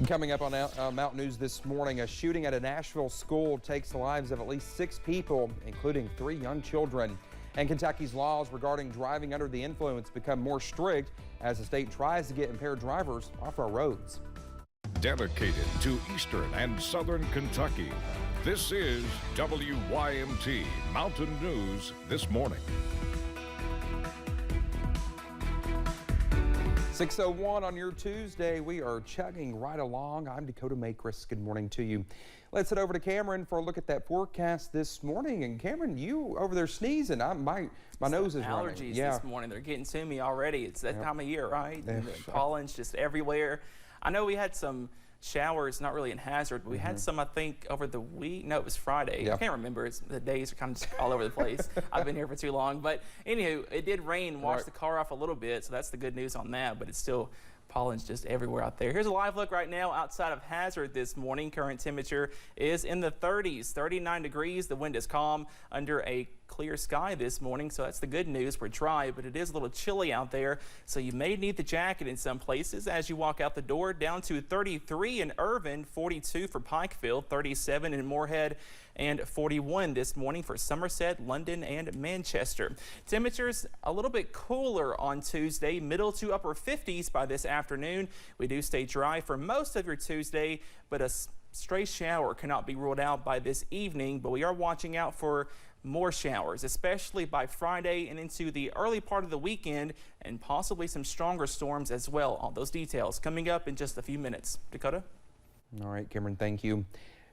Coming up on Mountain News this morning, a shooting at a Nashville school takes the lives of at least 6 people, including 3 young children. And Kentucky's laws regarding driving under the influence become more strict as the state tries to get impaired drivers off our roads. Dedicated to Eastern and Southern Kentucky, this is WYMT Mountain News this morning. 6:01 on your Tuesday. We are chugging right along. I'm Dakota Makris. Good morning to you. Let's head over to Cameron for a look at that forecast this morning. And Cameron, you over there sneezing. My nose is running. Allergies this morning. They're getting to me already. It's that time of year, right? And the pollen's just everywhere. I know we had some showers, not really in Hazard, but we had some, I think, over the week. No, it was Friday. I can't remember. The days are kind of just all over the place. I've been here for too long. But anywho, it did rain, washed the car off a little bit, so that's the good news on that. But it's still, pollen's just everywhere out there. Here's a live look right now outside of Hazard this morning. Current temperature is in the 30s, 39 degrees. The wind is calm under a clear sky this morning, so that's the good news. We're dry, but it is a little chilly out there, so you may need the jacket in some places as you walk out the door. Down to 33 in Irvin, 42 for Pikeville, 37 in Moorhead, and 41 this morning for Somerset, London, and Manchester. Temperatures a little bit cooler on Tuesday, middle to upper 50s by this afternoon. We do stay dry for most of your Tuesday, but a stray shower cannot be ruled out by this evening, but we are watching out for more showers, especially by Friday and into the early part of the weekend, and possibly some stronger storms as well. All those details coming up in just a few minutes. Dakota? All right, Cameron, thank you.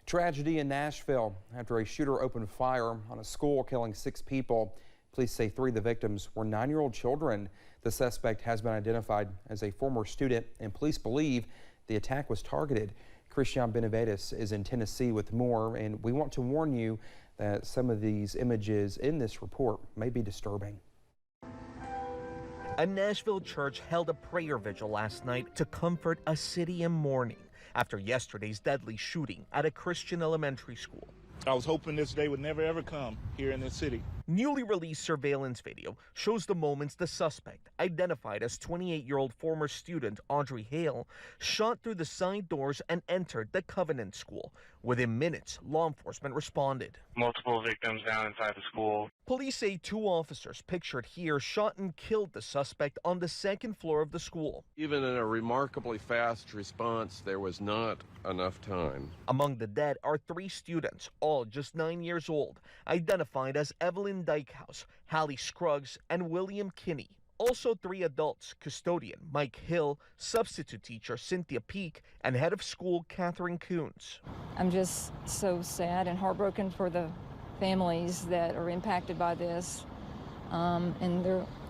Tragedy in Nashville after a shooter opened fire on a school, killing 6 people. Police say 3 of the victims were 9-year-old children. The suspect has been identified as a former student, and police believe the attack was targeted. Christian Benavides is in Tennessee with more, and we want to warn you that some of these images in this report may be disturbing. A Nashville church held a prayer vigil last night to comfort a city in mourning after yesterday's deadly shooting at a Christian elementary school. I was hoping this day would never ever come here in this city. Newly released surveillance video shows the moments the suspect, identified as 28-year-old former student Audrey Hale, shot through the side doors and entered the Covenant School. Within minutes, law enforcement responded. Multiple victims down inside the school. Police say 2 officers pictured here shot and killed the suspect on the 2nd floor of the school. Even in a remarkably fast response, there was not enough time. Among the dead are 3 students, all just 9 years old, identified as Evelyn Dykehouse, Hallie Scruggs, and William Kinney. Also 3 adults, custodian Mike Hill, substitute teacher Cynthia Peak, and head of school Catherine Coons. I'm just so sad and heartbroken for the families that are impacted by this and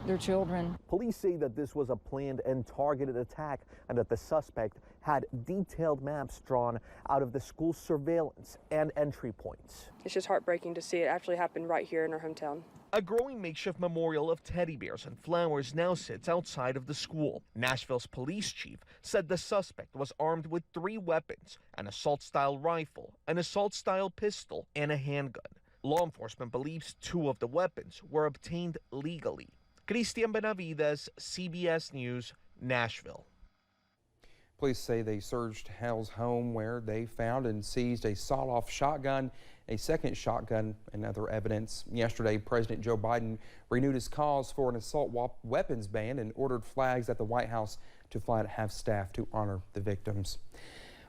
their children. Police say that this was a planned and targeted attack and that the suspect had detailed maps drawn out of the school's surveillance and entry points. It's just heartbreaking to see it actually happen right here in our hometown. A growing makeshift memorial of teddy bears and flowers now sits outside of the school. Nashville's police chief said the suspect was armed with 3 weapons, an assault-style rifle, an assault-style pistol, and a handgun. Law enforcement believes 2 of the weapons were obtained legally. Christian Benavides, CBS News, Nashville. Police say they searched Hale's home where they found and seized a sawed-off shotgun, a second shotgun, and other evidence. Yesterday, President Joe Biden renewed his calls for an assault weapons ban and ordered flags at the White House to fly at half-staff to honor the victims.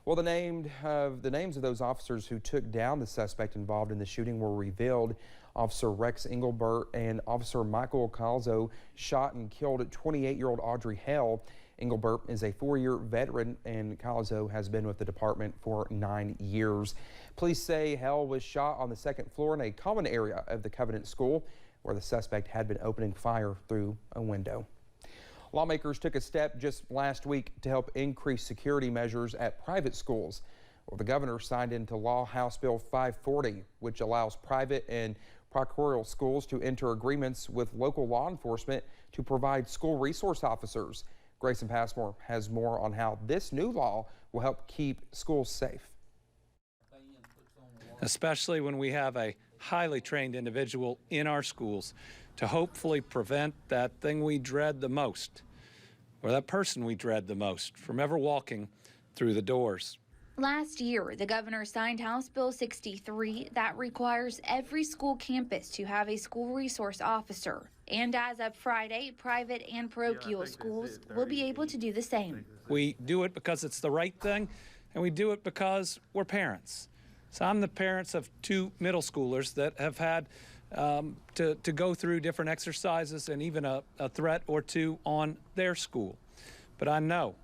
Well, the names of those officers who took down the suspect involved in the shooting were revealed. Officer Rex Engelbert and Officer Michael Calzo shot and killed 28-year-old Audrey Hale. Engelbert is a 4-year veteran, and Calzo has been with the department for 9 years. Police say Hale was shot on the 2nd floor in a common area of the Covenant School, where the suspect had been opening fire through a window. Lawmakers took a step just last week to help increase security measures at private schools. Well, the governor signed into law House Bill 540, which allows private and proctoral schools to enter agreements with local law enforcement to provide school resource officers. Grayson Passmore has more on how this new law will help keep schools safe. Especially when we have a highly trained individual in our schools to hopefully prevent that thing we dread the most, or that person we dread the most, from ever walking through the doors. Last year, the governor signed House Bill 63 that requires every school campus to have a school resource officer. And as of Friday, private and parochial schools will be able to do the same. We do it because it's the right thing, and we do it because we're parents. So I'm the parents of 2 middle schoolers that have had to go through different exercises and even a threat or two on their school. But I know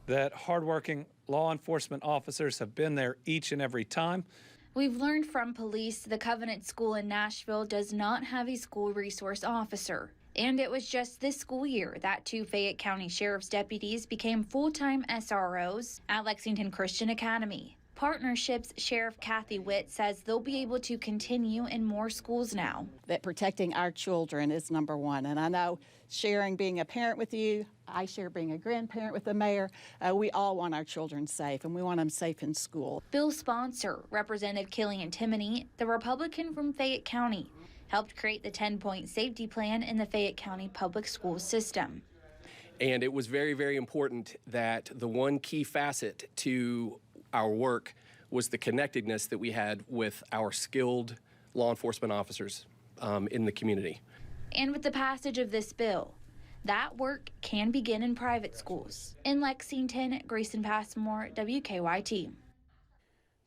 that hardworking law enforcement officers have been there each and every time. We've learned from police the Covenant School in Nashville does not have a school resource officer. And it was just this school year that 2 Fayette County Sheriff's deputies became full-time SROs at Lexington Christian Academy. Partnerships Sheriff Kathy Witt says they'll be able to continue in more schools now. That protecting our children is number one. And I know sharing being a parent with you, I share being a grandparent with the mayor. We all want our children safe, and we want them safe in school. Bill's sponsor, Representative Killian Timoney, the Republican from Fayette County, helped create the 10-point safety plan in the Fayette County public school system. And it was very, very important that the one key facet to our work was the connectedness that we had with our skilled law enforcement officers in the community. And with the passage of this bill, that work can begin in private schools. In Lexington, Grayson Passmore, WKYT.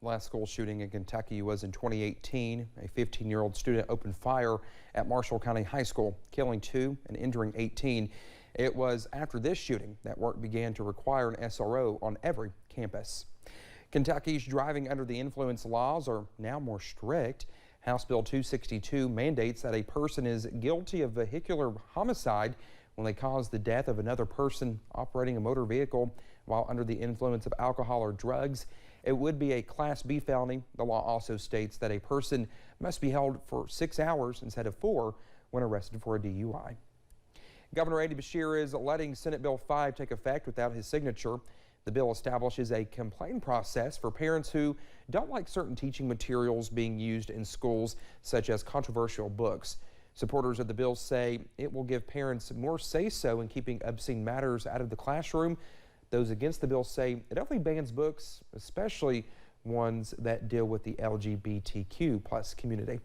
The last school shooting in Kentucky was in 2018. A 15-year-old student opened fire at Marshall County High School, killing 2 and injuring 18. It was after this shooting that work began to require an SRO on every campus. Kentucky's driving under the influence laws are now more strict. House Bill 262 mandates that a person is guilty of vehicular homicide when they cause the death of another person operating a motor vehicle while under the influence of alcohol or drugs. It would be a Class B felony. The law also states that a person must be held for 6 hours instead of 4 when arrested for a DUI. Governor Andy Beshear is letting Senate Bill 5 take effect without his signature. The bill establishes a complaint process for parents who don't like certain teaching materials being used in schools, such as controversial books. Supporters of the bill say it will give parents more say-so in keeping obscene matters out of the classroom. Those against the bill say it only bans books, especially ones that deal with the LGBTQ plus community.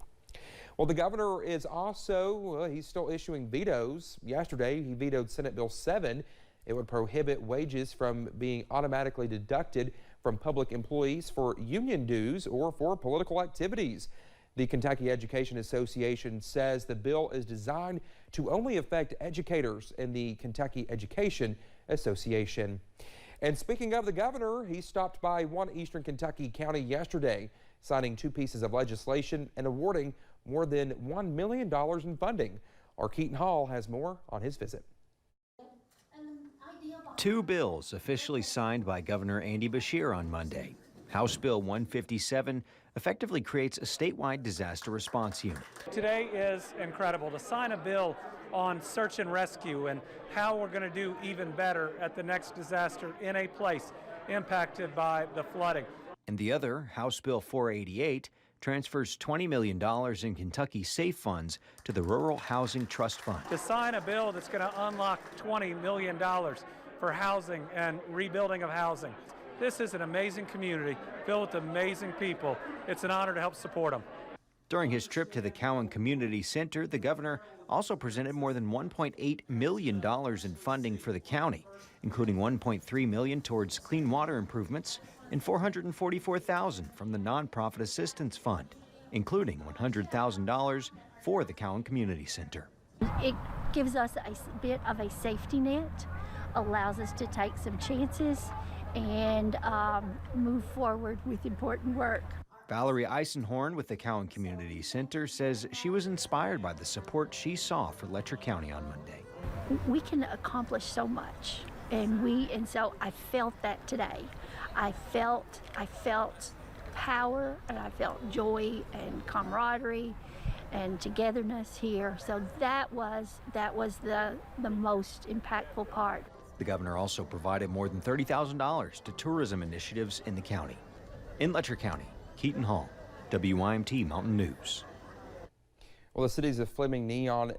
Well, the governor is also, he's still issuing vetoes. Yesterday, he vetoed Senate Bill 7. It would prohibit wages from being automatically deducted from public employees for union dues or for political activities. The Kentucky Education Association says the bill is designed to only affect educators in the Kentucky Education Association. And speaking of the governor, he stopped by one eastern Kentucky county yesterday, signing 2 pieces of legislation and awarding more than $1 million in funding. Our Keaton Hall has more on his visit. 2 bills officially signed by Governor Andy Beshear on Monday. House Bill 157 effectively creates a statewide disaster response unit. Today is incredible to sign a bill on search and rescue and how we're going to do even better at the next disaster in a place impacted by the flooding. And the other, House Bill 488, transfers $20 million in Kentucky SAFE funds to the Rural Housing Trust Fund. To sign a bill that's going to unlock $20 million for housing and rebuilding of housing. This is an amazing community filled with amazing people. It's an honor to help support them. During his trip to the Cowan Community Center, the governor also presented more than $1.8 million in funding for the county, including $1.3 million towards clean water improvements and $444,000 from the Nonprofit Assistance Fund, including $100,000 for the Cowan Community Center. It gives us a bit of a safety net, allows us to take some chances and move forward with important work. Valerie Eisenhorn with the Cowan Community Center says she was inspired by the support she saw for Letcher County on Monday. We can accomplish so much, and so I felt that today. I felt power, and I felt joy and camaraderie and togetherness here. So that was the most impactful part. The governor also provided more than $30,000 to tourism initiatives in the county. In Letcher County, Keaton Hall, WYMT Mountain News. Well, the cities of Fleming, Neon,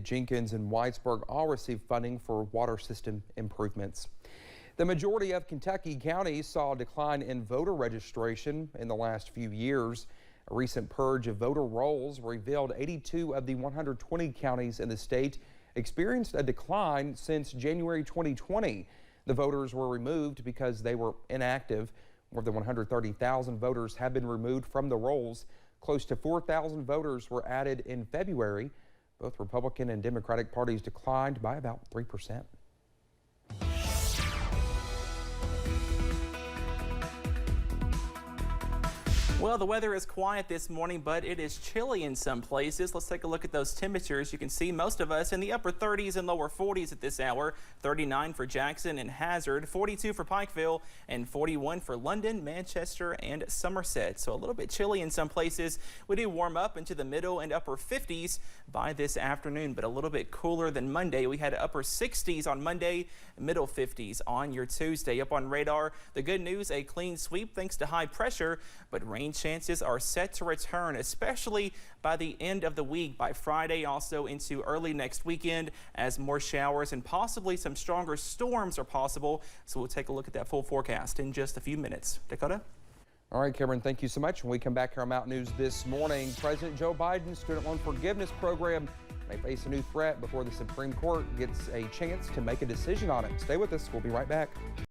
Jenkins, and Whitesburg all received funding for water system improvements. The majority of Kentucky counties saw a decline in voter registration in the last few years. A recent purge of voter rolls revealed 82 of the 120 counties in the state experienced a decline since January 2020. The voters were removed because they were inactive. More than 130,000 voters have been removed from the rolls. Close to 4,000 voters were added in February. Both Republican and Democratic parties declined by about 3%. Well, the weather is quiet this morning, but it is chilly in some places. Let's take a look at those temperatures. You can see most of us in the upper 30s and lower 40s at this hour. 39 for Jackson and Hazard, 42 for Pikeville, and 41 for London, Manchester, and Somerset. So a little bit chilly in some places. We do warm up into the middle and upper 50s by this afternoon, but a little bit cooler than Monday. We had upper 60s on Monday, middle 50s on your Tuesday. Up on radar, the good news, a clean sweep thanks to high pressure, but rain chances are set to return, especially by the end of the week, by Friday, also into early next weekend, as more showers and possibly some stronger storms are possible. So we'll take a look at that full forecast in just a few minutes. Dakota? All right, Cameron, thank you so much. When we come back here on Mountain News this morning, President Joe Biden's student loan forgiveness program may face a new threat before the Supreme Court gets a chance to make a decision on it. Stay with us. We'll be right back.